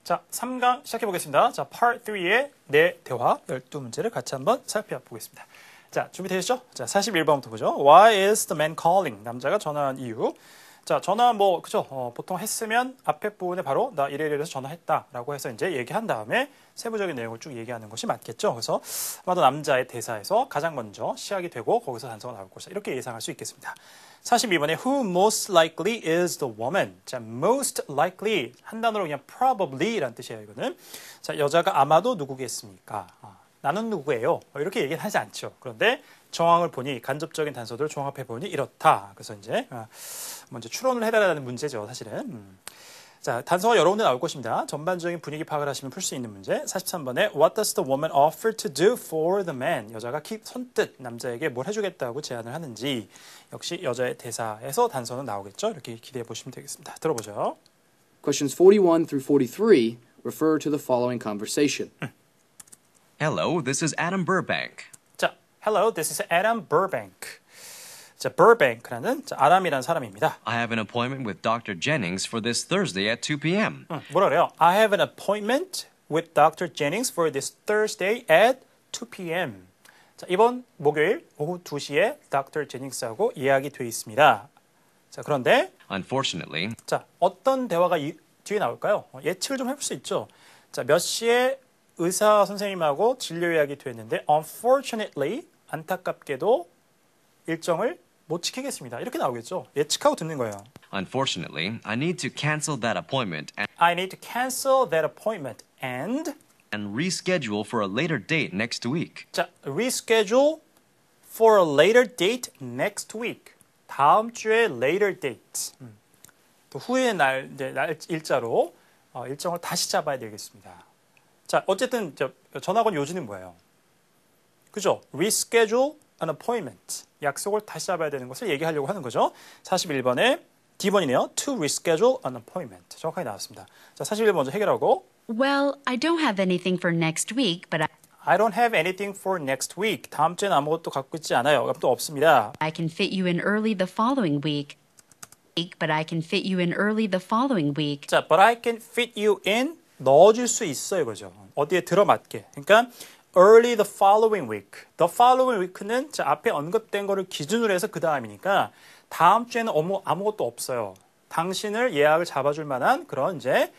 자, 3강 시작해보겠습니다. 자, Part 3의 내 대화 12문제를 같이 한번 살펴보겠습니다. 자, 준비되셨죠? 자, 41번부터 보죠. Why is the man calling? 남자가 전화한 이유. 자, 전화 그죠? 보통 했으면 앞에 부분에 바로 나 이래서 전화했다라고 해서 이제 얘기한 다음에 세부적인 내용을 쭉 얘기하는 것이 맞겠죠. 그래서 아마도 남자의 대사에서 가장 먼저 시작이 되고 거기서 단서가 나올 것이다. 이렇게 예상할 수 있겠습니다. 42번에 Who most likely is the woman? 자, most likely 한 단어로 그냥 probably라는 뜻이에요. 이거는 자, 여자가 아마도 누구겠습니까? 나는 누구예요? 이렇게 얘기는 하지 않죠. 그런데 정황을 보니 간접적인 단서들을 종합해 보니 이렇다. 그래서 이제 먼저 추론을 해달라는 문제죠, 사실은. 자, 단서가 여러 군데 나올 것입니다. 전반적인 분위기 파악을 하시면 풀 수 있는 문제. 43번에 What does the woman offer to do for the man? 여자가 선뜻 남자에게 뭘 해주겠다고 제안을 하는지 역시 여자의 대사에서 단서는 나오겠죠. 이렇게 기대해 보시면 되겠습니다. 들어보죠. Questions 41 through 43 refer to the following conversation. Hello, this is Adam Burbank. 자, hello, this is Adam Burbank. 자, Burbank라는 아람이라는 사람입니다. I have an appointment with Dr. Jennings for this Thursday at 2 p.m. 뭐라 그래요? I have an appointment with Dr. Jennings for this Thursday at 2 p.m. 자, 이번 목요일 오후 2시에 Dr. Jennings하고 예약이 돼 있습니다. 자, 그런데 Unfortunately, 자, 어떤 대화가 뒤에 나올까요? 예측을 좀 해볼 수 있죠. 자, 몇 시에 의사 선생님하고 진료 예약이 됐는데 unfortunately 안타깝게도 일정을 못 지키겠습니다. 이렇게 나오겠죠. 예측하고 듣는 거예요. Unfortunately, I need to cancel that appointment I need to cancel that appointment and reschedule for a later date next week. 자, reschedule for a later date next week. 다음 주에 later date. 또 후의 날 일자로 일정을 다시 잡아야 되겠습니다. 자, 어쨌든 전학원 요지는 뭐예요? 그죠? reschedule an appointment. 약속을 다시 잡아야 되는 것을 얘기하려고 하는 거죠. 41번에 D번이네요. To reschedule an appointment. 정확하게 나왔습니다. 자, 41번 먼저 해결하고 Well, I don't have anything for next week, but I don't have anything for next week. 다음 주에는 아무것도 갖고 있지 않아요. 아무것도 없습니다. I can fit you in early the following week. But I can fit you in early the following week. 자, but I can fit you in 넣어줄 수 있어요, 이거죠. 어디에 들어맞게. 그러니까 early the following week. The following week는 자, 앞에 언급된 거를 기준으로 해서 그 다음이니까 다음 주에는 아무것도 없어요. 당신을 예약을 잡아줄 만한 그런 이제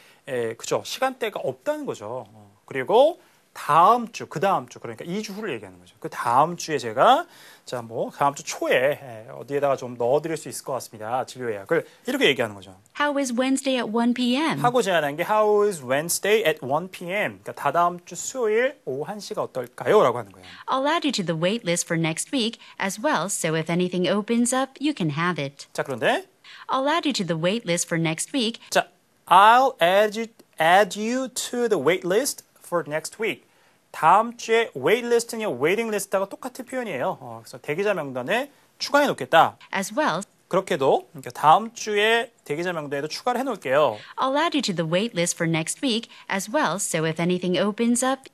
그죠 시간대가 없다는 거죠. 그리고 다음 주, 그 다음 주 그러니까 2주 후를 얘기하는 거죠. 그 다음 주에 제가 자 뭐 다음 주 초에 어디에다가 좀 넣어드릴 수 있을 것 같습니다. 진료 예약을 이렇게 얘기하는 거죠. How is Wednesday at 1 p.m.? 하고 제안한 게 How is Wednesday at 1 p.m. 그러니까 다다음 주 수요일 오후 1시가 어떨까요? 라고 하는 거예요. I'll add you to the wait list for next week as well, so if anything opens up, you can have it. 자, 그런데 I'll add you to the wait list for next week. 자, I'll add you to the wait list for next week. 다음 주에 wait list는요, waiting list하고 똑같은 표현이에요. 그래서 대기자 명단에 추가해 놓겠다. As well, 그렇게도 그러니까 다음 주에 대기자 명단에도 추가를 해 놓을게요. I'll add you to the wait list for next week as well, so if anything opens up,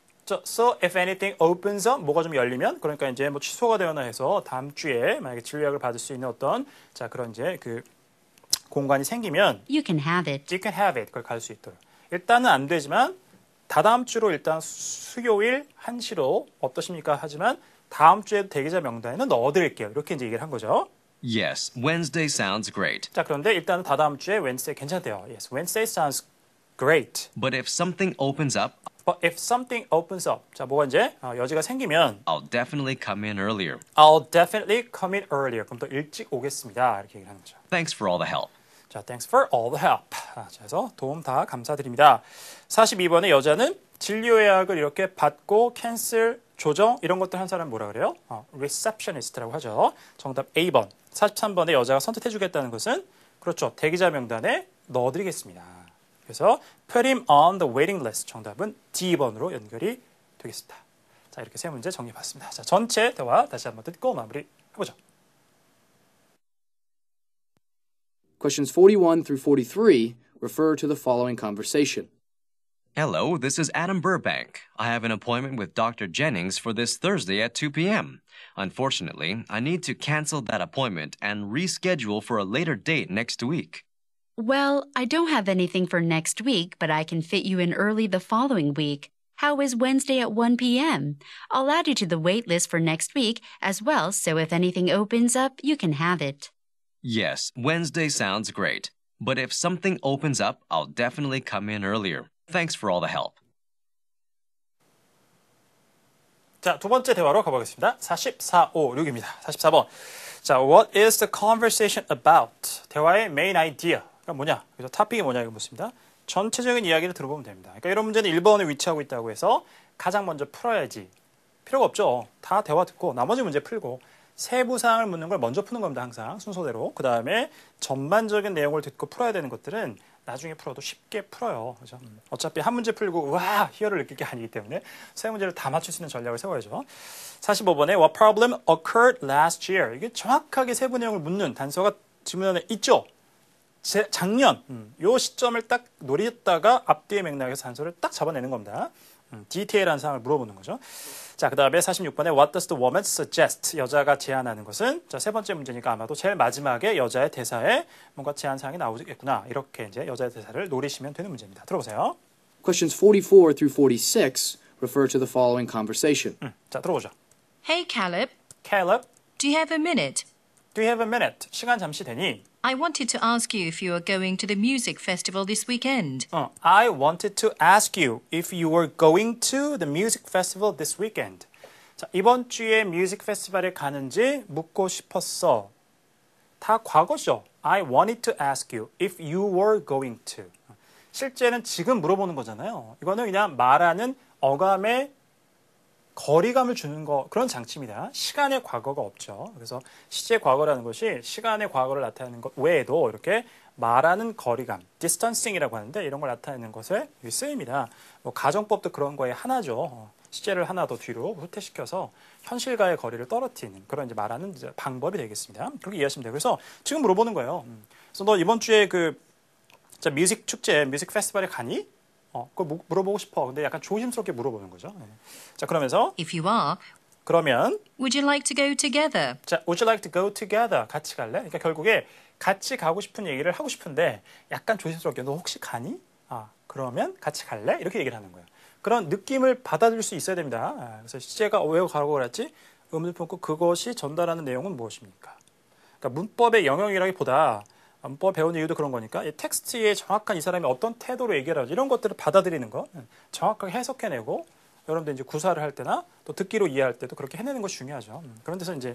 So if anything opens up, 뭐가 좀 열리면 그러니까 이제 뭐 취소가 되거나 해서 다음 주에 만약에 진료 예약을 받을 수 있는 어떤 자 그런 이제 그 공간이 생기면 you can have it. You can have it. 그걸 갈 수 있도록. 일단은 안 되지만 다다음 주로 일단 수요일 1시로 어떠십니까? 하지만 다음 주에 대기자 명단에는 넣어드릴게요. 이렇게 이제 얘기를 한 거죠. Yes, Wednesday sounds great. 자, 그런데 일단은 다다음 주에 Wednesday 괜찮대요. Yes, Wednesday sounds great. But if something opens up, But if something opens up. 자, 뭐가 이제 여지가 생기면 I'll definitely come in earlier. I'll definitely come in earlier. 그럼 더 일찍 오겠습니다. 이렇게 얘기를 하는 거죠. Thanks for all the help. 자, thanks for all the help. 자, 그래서 도움 다 감사드립니다. 42번의 여자는 진료 예약을 이렇게 받고 캔슬, 조정 이런 것들 한 사람 뭐라 그래요? receptionist라고 하죠. 정답 A번. 43번의 여자가 선택해주겠다는 것은 그렇죠. 대기자 명단에 넣어드리겠습니다. 그래서 put him on the waiting list. 정답은 D번으로 연결이 되겠습니다. 자, 이렇게 세 문제 정리해봤습니다. 자, 전체 대화 다시 한번 듣고 마무리 해보죠. Questions 41 through 43 refer to the following conversation. Hello, this is Adam Burbank. I have an appointment with Dr. Jennings for this Thursday at 2 p.m. Unfortunately, I need to cancel that appointment and reschedule for a later date next week. Well, I don't have anything for next week, but I can fit you in early the following week. How is Wednesday at 1 p.m.? I'll add you to the wait list for next week as well, so if anything opens up, you can have it. Yes, Wednesday sounds great. But if something opens up, I'll definitely come in earlier. Thanks for all the help. 자, 두 번째 대화로 가보겠습니다. 4456입니다. 44번. 자, what is the conversation about? 대화의 main idea가 뭐냐? 그래서 토픽이 뭐냐 이거 묻습니다. 전체적인 이야기를 들어보면 됩니다. 그러니까 이런 문제는 1번에 위치하고 있다고 해서 가장 먼저 풀어야지. 필요가 없죠. 다 대화 듣고 나머지 문제 풀고 세부 사항을 묻는 걸 먼저 푸는 겁니다. 항상 순서대로. 그 다음에 전반적인 내용을 듣고 풀어야 되는 것들은 나중에 풀어도 쉽게 풀어요. 그죠? 어차피 한 문제 풀고 와 희열을 느낄 게 아니기 때문에 세 문제를 다 맞출 수 있는 전략을 세워야죠. 45번에 What problem occurred last year? 이게 정확하게 세부 내용을 묻는 단서가 질문에 있죠. 작년 요 시점을 딱 노렸다가 앞뒤의 맥락에서 단서를 딱 잡아내는 겁니다. 디테일한 사항을 물어보는 거죠. 자, 그 다음에 46번에 What does the woman suggest? 여자가 제안하는 것은 자, 세 번째 문제니까 아마도 제일 마지막에 여자의 대사에 뭔가 제안 사항이 나오겠구나. 이렇게 이제 여자의 대사를 노리시면 되는 문제입니다. 들어보세요. Questions 44 through 46 refer to the following conversation. 자, 들어보죠. Hey, Caleb, Caleb, do you have a minute? do you have a minute? 시간 잠시 되니? I wanted to ask you if you are going to the music festival this weekend. I wanted to ask you if you were going to the music festival this weekend. 자, 이번 주에 뮤직 페스티벌에 가는지 묻고 싶었어. 다 과거죠. I wanted to ask you if you were going to. 실제는 지금 물어보는 거잖아요. 이거는 그냥 말하는 어감의 거리감을 주는 거 그런 장치입니다. 시간의 과거가 없죠. 그래서 시제 과거라는 것이 시간의 과거를 나타내는 것 외에도 이렇게 말하는 거리감, distancing이라고 하는데 이런 걸 나타내는 것에 쓰입니다. 뭐 가정법도 그런 거에 하나죠. 시제를 하나 더 뒤로 후퇴시켜서 현실과의 거리를 떨어뜨리는 그런 이제 말하는 이제 방법이 되겠습니다. 그렇게 이해하시면 돼요. 그래서 지금 물어보는 거예요. 그래서 너 이번 주에 그 뮤직 축제, 뮤직 페스티벌에 가니? 그걸 물어보고 싶어. 근데 약간 조심스럽게 물어보는 거죠. 네. 자, 그러면서 If you are, 그러면 would you like to go together? 자, would you like to go together? 같이 갈래? 그러니까 결국에 같이 가고 싶은 얘기를 하고 싶은데 약간 조심스럽게 너 혹시 가니? 그러면 같이 갈래? 이렇게 얘기를 하는 거예요. 그런 느낌을 받아들일 수 있어야 됩니다. 그래서 시제가 왜 가라고 그랬지? 의문을 품고 그것이 전달하는 내용은 무엇입니까? 그러니까 문법의 영역이라기보다 문법 배운 이유도 그런 거니까 이 텍스트에 정확한 이 사람이 어떤 태도로 얘기를 하죠. 이런 것들을 받아들이는 거 정확하게 해석해내고 여러분들 이제 구사를 할 때나 또 듣기로 이해할 때도 그렇게 해내는 것이 중요하죠. 그런 데서 이제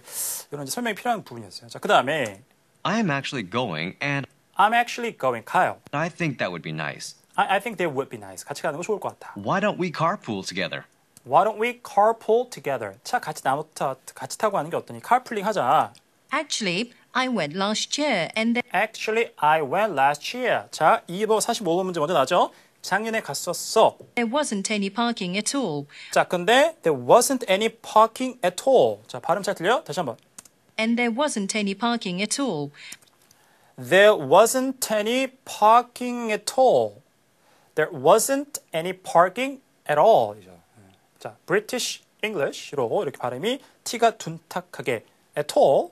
이런 이제 설명이 필요한 부분이었어요. 자, 그 다음에 I am actually going and I'm actually going. 가요. I think that would be nice. I think that would be nice. 같이 가는 거 좋을 것 같아. Why don't we carpool together? Why don't we carpool together? 차 같이 같이 타고 가는 게 어떠니? carpooling 하자. Actually, I went last year and then Actually, I went last year. 자, 45번 문제 먼저 나죠? 작년에 갔었어. there wasn't any parking at all. 자, 근데 there wasn't any parking at all. 자, 발음 잘 틀려? 다시 한번. And there wasn't any parking at all. There wasn't any parking at all. There wasn't any parking at all. 자, British English로 이렇게 발음이 T가 둔탁하게 at all,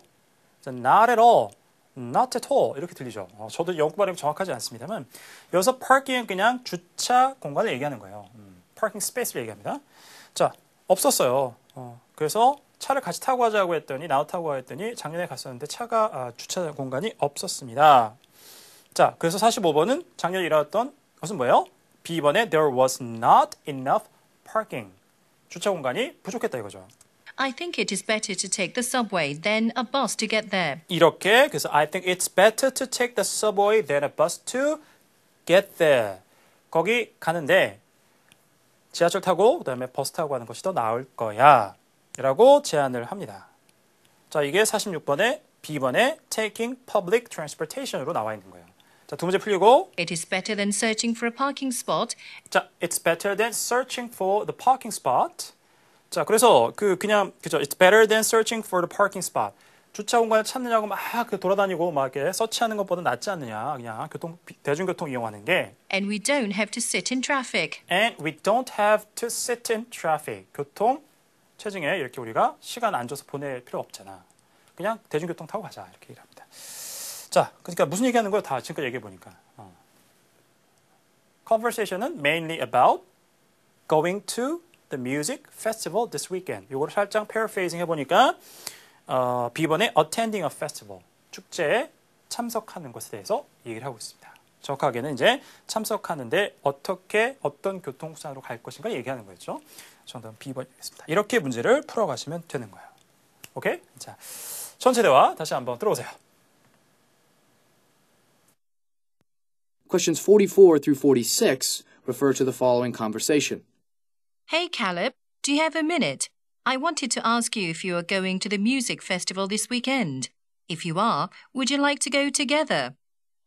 not at all, not at all 이렇게 들리죠. 저도 영국 발음이 정확하지 않습니다만 여기서 parking은 그냥 주차 공간을 얘기하는 거예요. parking space를 얘기합니다. 자, 없었어요. 그래서 차를 같이 타고 가자고 했더니 나도 타고 가 했더니 작년에 갔었는데 차가 주차 공간이 없었습니다. 자, 그래서 45번은 작년에 일어났던 것은 뭐예요? B번에 there was not enough parking. 주차 공간이 부족했다 이거죠. I think it is better to take the subway than a bus to get there. 이렇게 그래서 I think it's better to take the subway than a bus to get there. 거기 가는데 지하철 타고 그다음에 버스 타고 가는 것이 더 나을 거야. 라고 제안을 합니다. 자, 이게 46번에 B번에 taking public transportation으로 나와 있는 거예요. 자, 두 문제 풀리고 It is better than searching for a parking spot. 자, it's better than searching for the parking spot. 자, 그래서 그냥 그죠? It's better than searching for the parking spot. 주차 공간을 찾느냐고 막 돌아다니고 막 이렇게 서치하는 것보다 낫지 않느냐. 그냥 대중교통 이용하는 게. And we don't have to sit in traffic. And we don't have to sit in traffic. 교통 체증에 이렇게 우리가 시간 안 줘서 보낼 필요 없잖아. 그냥 대중교통 타고 가자. 이렇게 얘기합니다. 자, 자, 그러니까 무슨 얘기하는 거예요? 다 지금까지 얘기해 보니까. Conversation은 mainly about going to the music festival this weekend. 이거를 살짝 paraphrasing 해보니까 B번에 attending a festival, 축제에 참석하는 것에 대해서 얘기를 하고 있습니다. 정확하게는 이제 참석하는데 어떻게 어떤 교통수단으로 갈 것인가 얘기하는 거였죠. 정답은 B번이겠습니다. 이렇게 문제를 풀어가시면 되는 거예요. 오케이? 자, 전체 대화 다시 한번 들어보세요. Questions 44 through 46 refer to the following conversation. Hey, Caleb, do you have a minute? I wanted to ask you if you are going to the music festival this weekend. If you are, would you like to go together?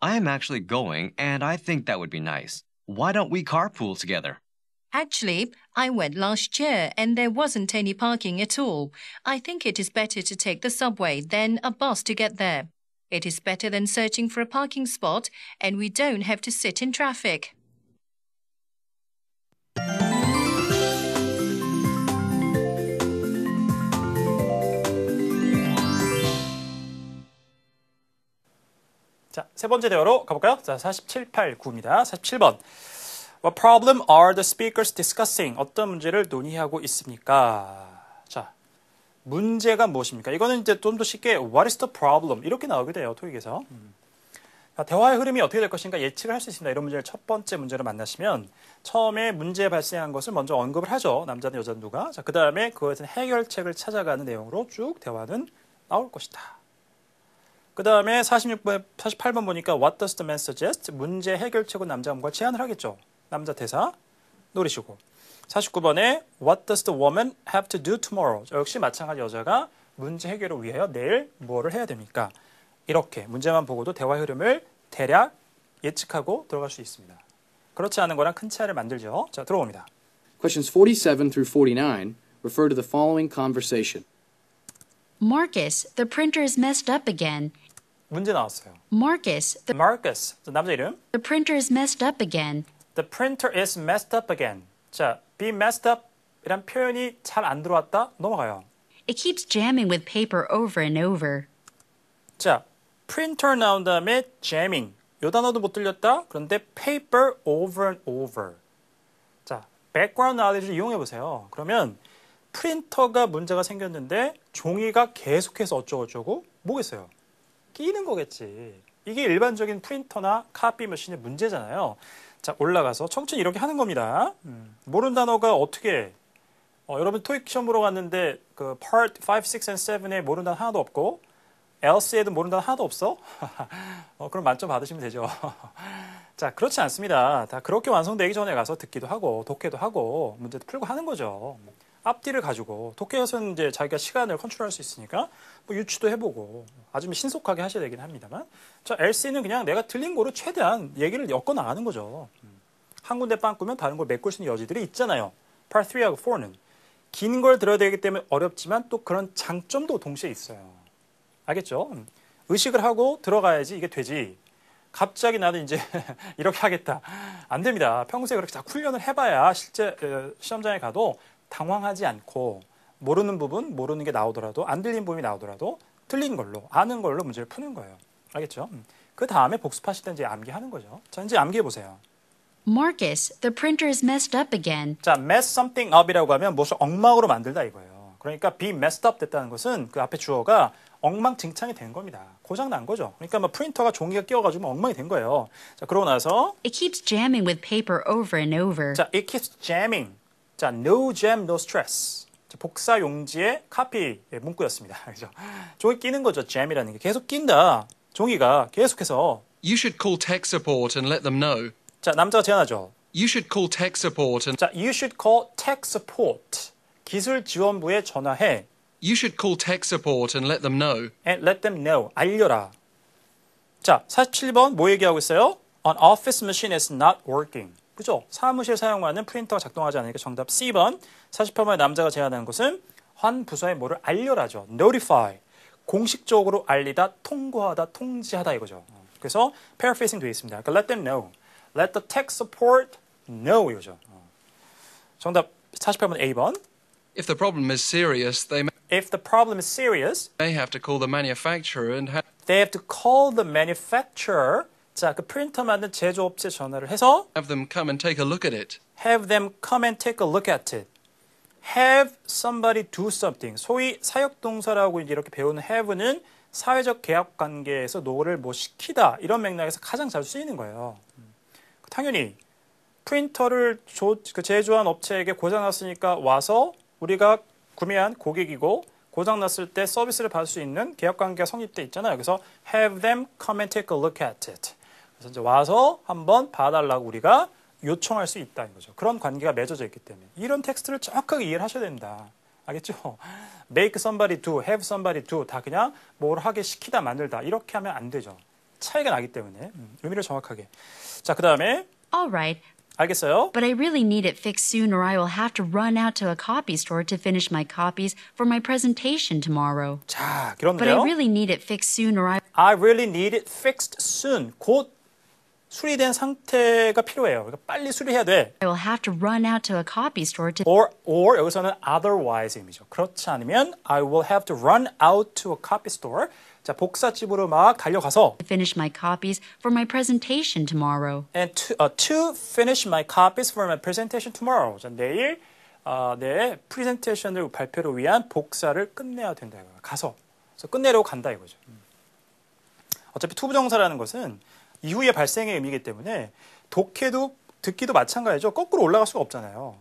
I am actually going, and I think that would be nice. Why don't we carpool together? Actually, I went last year and there wasn't any parking at all. I think it is better to take the subway than a bus to get there. It is better than searching for a parking spot, and we don't have to sit in traffic. 자, 세 번째 대화로 가볼까요? 자, 47, 8, 9입니다. 47번. What problem are the speakers discussing? 어떤 문제를 논의하고 있습니까? 자, 문제가 무엇입니까? 이거는 이제 좀 더 쉽게 What is the problem? 이렇게 나오게 돼요, 토익에서. 자, 대화의 흐름이 어떻게 될 것인가 예측을 할 수 있습니다. 이런 문제를 첫 번째 문제로 만나시면 처음에 문제 발생한 것을 먼저 언급을 하죠. 남자든 여자든 누가. 자, 그 다음에 그것에 대한 해결책을 찾아가는 내용으로 쭉 대화는 나올 것이다. 그 다음에 48번 보니까 What does the man suggest? 문제 해결책은 남자가 뭔가 제안을 하겠죠. 남자 대사 노리시고 49번에 What does the woman have to do tomorrow? 역시 마찬가지 여자가 문제 해결을 위하여 내일 뭐를 해야 됩니까? 이렇게 문제만 보고도 대화의 흐름을 대략 예측하고 들어갈 수 있습니다. 그렇지 않은 거랑 큰 차이를 만들죠. 자, 들어봅니다. Questions 47 through 49 refer to the following conversation. Marcus, the printer is messed up again. 문제 나왔어요. Marcus, Marcus, 남자 이름. the printer is messed up again. The printer is messed up again. 자, be messed up 이란 표현이 잘 안 들어왔다? 넘어가요. It keeps jamming with paper over and over. 자, printer 나온 다음에 jamming. 요 단어도 못 들렸다? 그런데 paper over and over. 자, background knowledge를 이용해 보세요. 그러면 프린터가 문제가 생겼는데 종이가 계속해서 어쩌고저쩌고 뭐겠어요? 끼는 거겠지. 이게 일반적인 프린터나 카피 머신의 문제잖아요. 자, 올라가서 청춘이 이렇게 하는 겁니다. 모르는 단어가 어떻게 여러분 토익 시험 보러 갔는데 그 part 5, 6, and 7에 모르는 단어 하나도 없고 else에도 모르는 단어 하나도 없어? 그럼 만점 받으시면 되죠. 자, 그렇지 않습니다. 다 그렇게 완성되기 전에 가서 듣기도 하고 독해도 하고 문제도 풀고 하는 거죠. 앞뒤를 가지고 독해에서는 이제 자기가 시간을 컨트롤할 수 있으니까 뭐 유추도 해보고 아주 신속하게 하셔야 되긴 합니다만 자, LC는 그냥 내가 들린 거로 최대한 얘기를 엮어 나가는 거죠. 한 군데 빵꾸면 다른 걸 메꿀 수 있는 여지들이 있잖아요. Part 3하고 4는 긴 걸 들어야 되기 때문에 어렵지만 또 그런 장점도 동시에 있어요. 알겠죠? 의식을 하고 들어가야지 이게 되지. 갑자기 나는 이제 이렇게 하겠다. 안 됩니다. 평소에 그렇게 다 훈련을 해봐야 실제 시험장에 가도 당황하지 않고 모르는 부분, 모르는 게 나오더라도 안 들린 부분이 나오더라도 틀린 걸로, 아는 걸로 문제를 푸는 거예요. 알겠죠? 그 다음에 복습하실 때 이제 암기하는 거죠. 자, 이제 암기해 보세요. Marcus, the printer is messed up again. 자, mess something up이라고 하면 무엇을 엉망으로 만들다 이거예요. 그러니까 be messed up 됐다는 것은 그 앞에 주어가 엉망진창이 된 겁니다. 고장 난 거죠. 그러니까 뭐 프린터가 종이가 끼어가지고 엉망이 된 거예요. 자, 그러고 나서 It keeps jamming with paper over and over. 자, it keeps jamming. 자, no jam, no stress. 자, 복사 용지의 카피 문구였습니다. 그죠? 종이 끼는 거죠. jam이라는 게 계속 낀다. 종이가 계속해서. You should call tech support and let them know. 자, 남자가 제안하죠. You should call tech support and 자, you should call tech support. 기술 지원부에 전화해. You should call tech support and let them know. And let them know. 알려라. 자, 47번 뭐 얘기하고 있어요? An office machine is not working. 그죠? 사무실 사용하는 프린터가 작동하지 않으니까 정답 C번. 48번의 남자가 제안하는 것은 한 부서에 뭐를 알려라죠. notify. 공식적으로 알리다, 통고하다, 통지하다 이거죠. 그래서 paraphrasing 되어 있습니다. 그러니까 let them know. Let the tech support know 이거죠. 정답 48번 A번. If the problem is serious, they If the problem is serious, may have to call the manufacturer and they have to call the manufacturer. 자, 그 프린터 만든 제조업체 전화를 해서 Have them come and take a look at it. have them come and take a look at it. have somebody do something. 소위 사역동사라고 이제 이렇게 배우는 have는 사회적 계약 관계에서 노를 뭐 시키다 이런 맥락에서 가장 잘 쓰이는 거예요. 당연히 프린터를 제조한 업체에게 고장났으니까 와서 우리가 구매한 고객이고 고장났을 때 서비스를 받을 수 있는 계약관계가 성립돼 있잖아요. 그래서 have them come and take a look at it. 그래서 이제 와서 한번 봐달라고 우리가 요청할 수 있다는 거죠. 그런 관계가 맺어져 있기 때문에 이런 텍스트를 정확하게 이해를 하셔야 됩니다. 알겠죠? make somebody do, have somebody do 다 그냥 뭘 하게 시키다 만들다 이렇게 하면 안 되죠. 차이가 나기 때문에 의미를 정확하게. 자, 그 다음에 All right, 알겠어요? but I really need it fixed soon or I will have to run out to a copy store to finish my copies for my presentation tomorrow. 자, But I 그런데요. really need it fixed soon or I really need it fixed soon. 곧 수리된 상태가 필요해요. 그러니까 빨리 수리해야 돼. I will have to run out to a copy store to or 여기서는 otherwise 의미죠. 그렇지 않으면 I will have to run out to a copy store. 자, 복사집으로 막 달려가서 finish my copies for my presentation tomorrow. and to finish my copies for my presentation tomorrow. 자, 내일 내 프레젠테이션을 발표를 위한 복사를 끝내야 된다. 가서 그래서 끝내려고 간다 이거죠. 어차피 투부정사라는 것은 이후의 발생의 의미이기 때문에 독해도 듣기도 마찬가지죠. 거꾸로 올라갈 수가 없잖아요.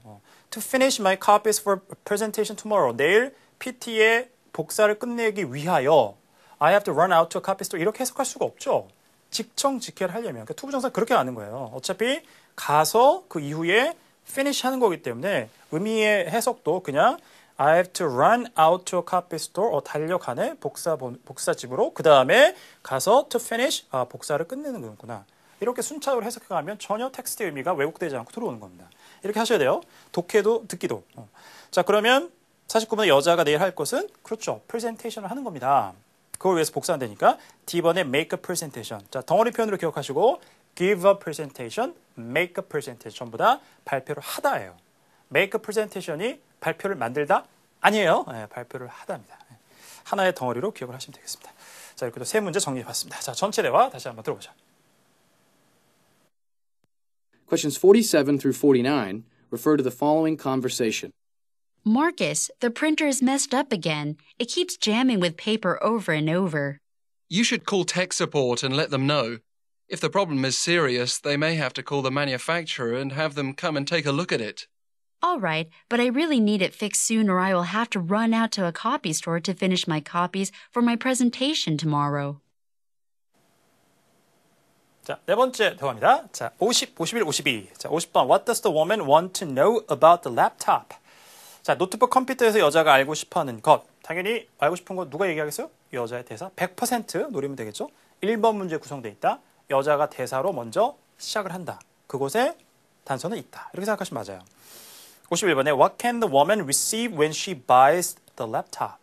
To finish my copies for presentation tomorrow. 내일 PT의 복사를 끝내기 위하여 I have to run out to a copy store. 이렇게 해석할 수가 없죠. 직청직해를 하려면. 그러니까 투부정사 그렇게 하는 거예요. 어차피 가서 그 이후에 finish 하는 거기 때문에 의미의 해석도 그냥 I have to run out to a copy store. 달려가네. 복사집으로. 그 다음에 가서 to finish. 복사를 끝내는 거구나. 이렇게 순차적으로 해석해가면 전혀 텍스트의 의미가 왜곡되지 않고 들어오는 겁니다. 이렇게 하셔야 돼요. 독해도 듣기도. 자, 그러면 49번에 여자가 내일 할 것은 그렇죠. 프레젠테이션을 하는 겁니다. 그걸 위해서 복사하면 되니까 D번에 make a presentation. 자, 덩어리 표현으로 기억하시고 give a presentation, make a presentation. 전부 다 발표를 하다예요. make a presentation이 발표를 만들다? 아니에요. 네, 발표를 하다입니다. 하나의 덩어리로 기억을 하시면 되겠습니다. 자, 이렇게 세 문제 정리해봤습니다. 자, 전체 대화 다시 한번 들어보죠. Questions 47 through 49 refer to the following conversation. Marcus, the printer is messed up again. It keeps jamming with paper over and over. You should call tech support and let them know. If the problem is serious, they may have to call the manufacturer and have them come and take a look at it. All right, but I really need it fixed soon or I will have to run out to a copy store to finish my copies for my presentation tomorrow. 자, 네 번째 대화입니다. 자, 50, 51, 52. 자, 50번. What does the woman want to know about the laptop? 자, 노트북 컴퓨터에서 여자가 알고 싶어하는 것. 당연히 알고 싶은 거 누가 얘기하겠어요? 여자의 대사. 100% 노리면 되겠죠? 1번 문제 구성되어 있다. 여자가 대사로 먼저 시작을 한다. 그곳에 단서는 있다. 이렇게 생각하시면 맞아요. 51번에 What can the woman receive when she buys the laptop?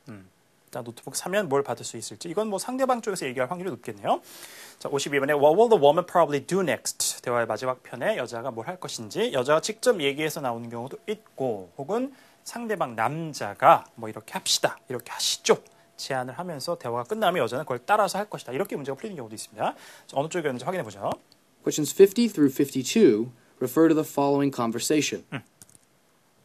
자, 노트북 사면 뭘 받을 수 있을지. 이건 뭐 상대방 쪽에서 얘기할 확률이 높겠네요. 자, 52번에 What will the woman probably do next? 대화의 마지막 편에 여자가 뭘 할 것인지 여자가 직접 얘기해서 나오는 경우도 있고 혹은 상대방 남자가 뭐 이렇게 합시다. 이렇게 하시죠. 제안을 하면서 대화가 끝나면 여자는 그걸 따라서 할 것이다. 이렇게 문제가 풀리는 경우도 있습니다. 자, 어느 쪽이었는지 확인해 보죠. Questions 50 through 52 refer to the following conversation.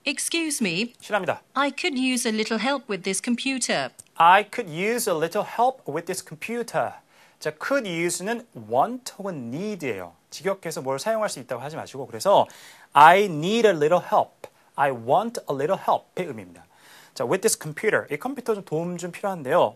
Excuse me, 실합니다. I could use a little help with this computer. I could use a little help with this computer. 자, could use는 want 혹은 need예요. 직역해서 뭘 사용할 수 있다고 하지 마시고 그래서 I need a little help. I want a little help의 의미입니다. 자, with this computer. 이 컴퓨터 좀 도움 좀 필요한데요.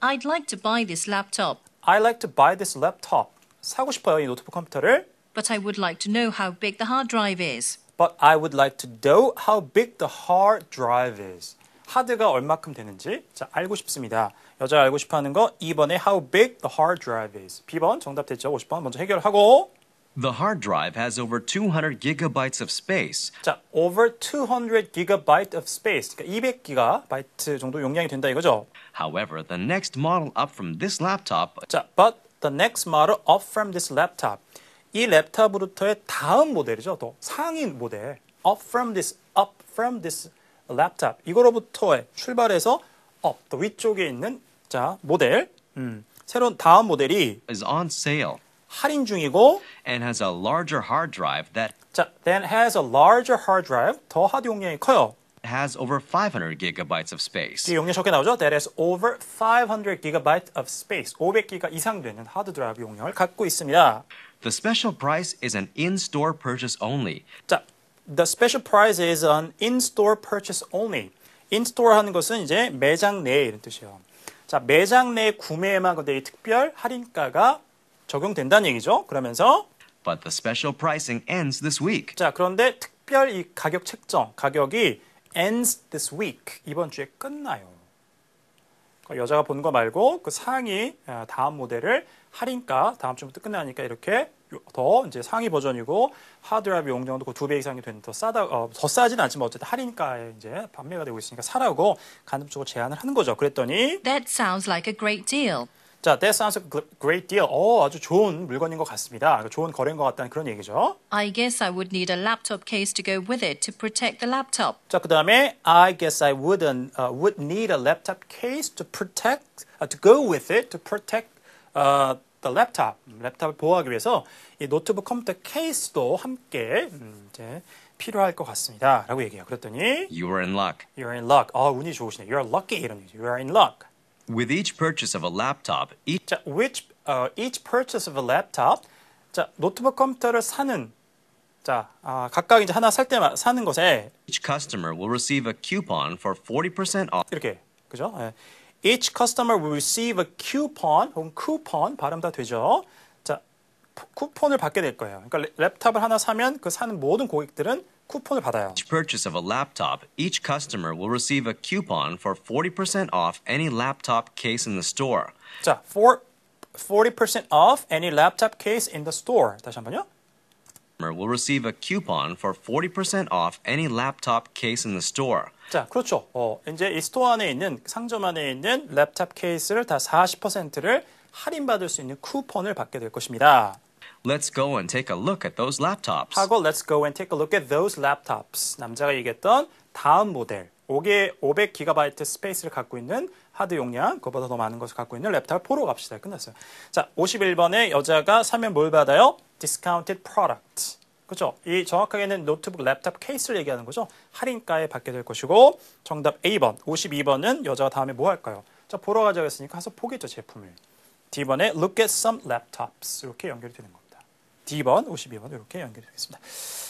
I'd like to buy this laptop, I like to buy this laptop. 사고 싶어요, 이 노트북 컴퓨터를. but I would like to know how big the hard drive is. But I would like to know how big the hard drive is. 하드가 얼마큼 되는지 자, 알고 싶습니다. 여자가 알고 싶어하는 거 2번에 how big the hard drive is. B번 정답 됐죠. 50번 먼저 해결하고 The hard drive has over 200 gigabytes of space. 자, over 200 gigabyte of space. 그러니까 200기가바이트 정도 용량이 된다 이거죠. However, the next model up from this laptop 자, but the next model up from this laptop. 이 랩탑으로부터의 다음 모델이죠. 또 상위 모델. up from this laptop. 이거로부터의 출발해서 up, 또 위쪽에 있는 자 모델. 새로운 다음 모델이 is on sale 할인 중이고 and has a larger hard drive that 자, then has a larger hard drive. 더 하드 용량이 커요. has over 500 gigabytes of space. 뒤에 용량 적게 나오죠? That has over 500 gigabytes of space. 500기가 이상 되는 하드 드라이브 용량을 갖고 있습니다. The special price is an in-store purchase only. 자, the special price is an in-store purchase only. in-store 하는 것은 이제 매장 내에 이런 뜻이에요. 자, 매장 내 구매에만 근데 이 특별 할인가가 적용된다는 얘기죠. 그러면서 But the special pricing ends this week. 자, 그런데 특별 이 가격 책정, 가격이 ends this week. 이번 주에 끝나요. 여자가 본 거 말고 그 상위 다음 모델을 할인가 다음 주부터 끝나니까 이렇게 더 이제 상위 버전이고 하드드라이브 용량도 그 2배 이상이 되는 더 싸다 더 싸진 않지만 어쨌든 할인가에 이제 판매가 되고 있으니까 사라고 간접적으로 제안을 하는 거죠. 그랬더니 That sounds like a great deal. 자, that sounds like a great deal. 아주 좋은 물건인 것 같습니다. 좋은 거래인 것 같다는 그런 얘기죠. I guess I would need a laptop case to go with it to protect the laptop. 자, 그 다음에 I guess I would need a laptop case to go with it to protect the laptop. 랩탑을 보호하기 위해서 이 노트북 컴퓨터 케이스도 함께 이제 필요할 것 같습니다. 라고 얘기해요. 그랬더니 You are in luck. You're in luck. 운이 좋으시네. You're lucky 이런 얘기죠. You're in luck. With each purchase of a laptop, 자, each purchase of a laptop. 자, 노트북 컴퓨터를 사는 자, 각각 이제 하나 살 때만 사는 것에 each customer will receive a coupon for 40% off. 이렇게 그죠? 예. Each customer will receive a coupon 혹은 쿠폰 발음 다 되죠. 자, 쿠폰을 받게 될 거예요. 그러니까 랩탑을 하나 사면 그 사는 모든 고객들은 쿠폰을 받아요. Each purchase of a laptop, each customer will receive a coupon for 40% off any laptop case in the store. 자, for 40% off any laptop case in the store. 다시 한번요. Will receive a coupon for 40% off any laptop case in the store. 자, 그렇죠. 이제 이 스토어 안에 있는 상점 안에 있는 랩탑 케이스를 다 40%를 할인받을 수 있는 쿠폰을 받게 될 것입니다. Let's go and take a look at those laptops. 하고 let's go and take a look at those laptops. 남자가 얘기했던 다음 모델 500GB 스페이스를 갖고 있는 하드 용량, 그거보다 더 많은 것을 갖고 있는 랩탑을 보러 갑시다. 끝났어요. 자, 51번에 여자가 사면 뭘 받아요? Discounted product. 그렇죠? 이 정확하게는 노트북 랩탑 케이스를 얘기하는 거죠. 할인가에 받게 될 것이고 정답 A번, 52번은 여자가 다음에 뭐 할까요? 자, 보러 가자고 했으니까 가서 보겠죠, 제품을. D번에 look at some laptops. 이렇게 연결이 되는 겁니다. D번, 52번 이렇게 연결이 되겠습니다.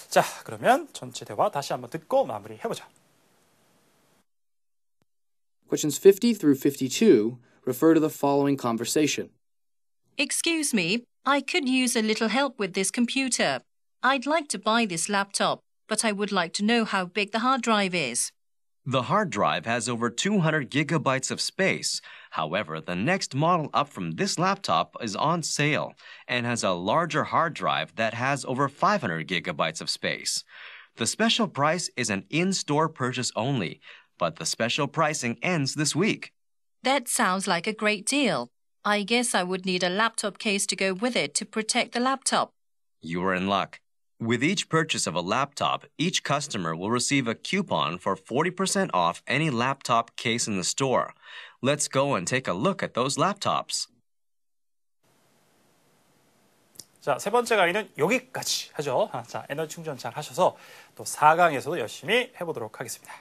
자, 그러면 전체 대화 다시 한번 듣고 마무리해보자. Questions 50 through 52 refer to the following conversation. Excuse me, I could use a little help with this computer. I'd like to buy this laptop, but I would like to know how big the hard drive is. The hard drive has over 200 gigabytes of space. However, the next model up from this laptop is on sale and has a larger hard drive that has over 500 gigabytes of space. The special price is an in-store purchase only, but the special pricing ends this week. That sounds like a great deal. I guess I would need a laptop case to go with it to protect the laptop. You are in luck. With each purchase of a laptop, each customer will receive a coupon for 40% off any laptop case in the store. Let's go and take a look at those laptops. 자, 세 번째 강의는 여기까지 하죠. 자, 에너지 충전 잘 하셔서 또 4강에서도 열심히 해보도록 하겠습니다.